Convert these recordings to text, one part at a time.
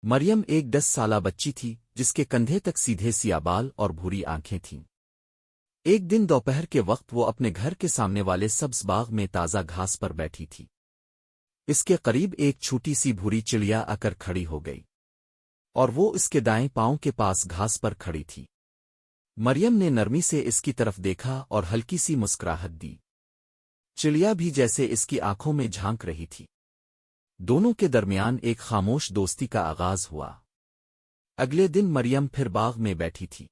مریم ایک 10 سالہ بچی تھی جس کے کندھے تک سیدھے سیاہ بال اور بھوری آنکھیں تھیں۔ ایک دن دوپہر کے وقت وہ اپنے گھر کے سامنے والے سبز باغ میں تازہ گھاس پر بیٹھی تھی۔ اس کے قریب ایک چھوٹی سی بھوری چڑیا آ کر کھڑی ہو گئی اور وہ اس کے دائیں پاؤں کے پاس گھاس پر کھڑی تھی۔ مریم نے نرمی سے اس کی طرف دیکھا اور ہلکی سی مسکراہٹ دی۔ چڑیا بھی جیسے اس کی آنکھوں میں جھانک رہی تھی۔ دونوں کے درمیان ایک خاموش دوستی کا آغاز ہوا۔ اگلے دن مریم پھر باغ میں بیٹھی تھی۔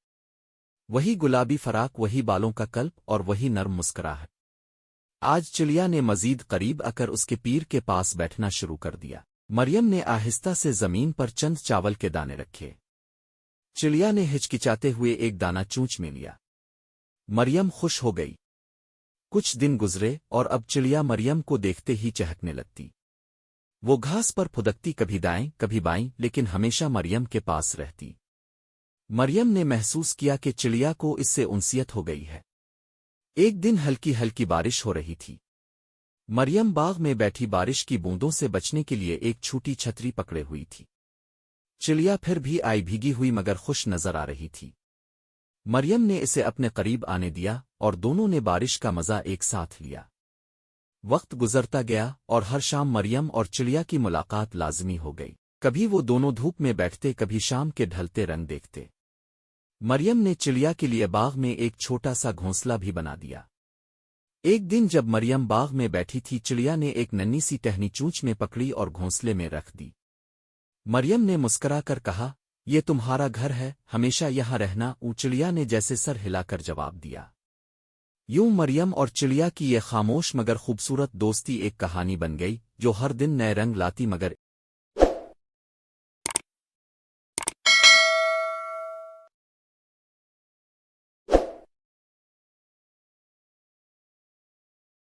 وہی گلابی فراق، وہی بالوں کا کلپ اور وہی نرم مسکراہٹ۔ آج چڑیا نے مزید قریب آ کر اس کے پیر کے پاس بیٹھنا شروع کر دیا۔ مریم نے آہستہ سے زمین پر چند چاول کے دانے رکھے۔ چڑیا نے ہچکچاتے ہوئے ایک دانہ چونچ میں لیا۔ مریم خوش ہو گئی۔ کچھ دن گزرے اور اب چڑیا مریم کو دیکھتے ہی چہکنے لگتی۔ وہ گھاس پر پھدکتی، کبھی دائیں کبھی بائیں، لیکن ہمیشہ مریم کے پاس رہتی۔ مریم نے محسوس کیا کہ چڑیا کو اس سے انسیت ہو گئی ہے۔ ایک دن ہلکی ہلکی بارش ہو رہی تھی۔ مریم باغ میں بیٹھی بارش کی بوندوں سے بچنے کے لیے ایک چھوٹی چھتری پکڑے ہوئی تھی۔ چڑیا پھر بھی آئی، بھیگی ہوئی مگر خوش نظر آ رہی تھی۔ مریم نے اسے اپنے قریب آنے دیا اور دونوں نے بارش کا مزہ ایک ساتھ لیا۔ وقت گزرتا گیا اور ہر شام مریم اور چڑیا کی ملاقات لازمی ہو گئی۔ کبھی وہ دونوں دھوپ میں بیٹھتے، کبھی شام کے ڈھلتے رنگ دیکھتے۔ مریم نے چڑیا کے لیے باغ میں ایک چھوٹا سا گھونسلہ بھی بنا دیا۔ ایک دن جب مریم باغ میں بیٹھی تھی، چڑیا نے ایک ننھی سی ٹہنی چونچ میں پکڑی اور گھونسلے میں رکھ دی۔ مریم نے مسکرا کر کہا، یہ تمہارا گھر ہے، ہمیشہ یہاں رہنا۔ چڑیا نے جیسے سر ہلا کر جواب دیا۔ یوں مریم اور چڑیا کی یہ خاموش مگر خوبصورت دوستی ایک کہانی بن گئی جو ہر دن نئے رنگ لاتی مگر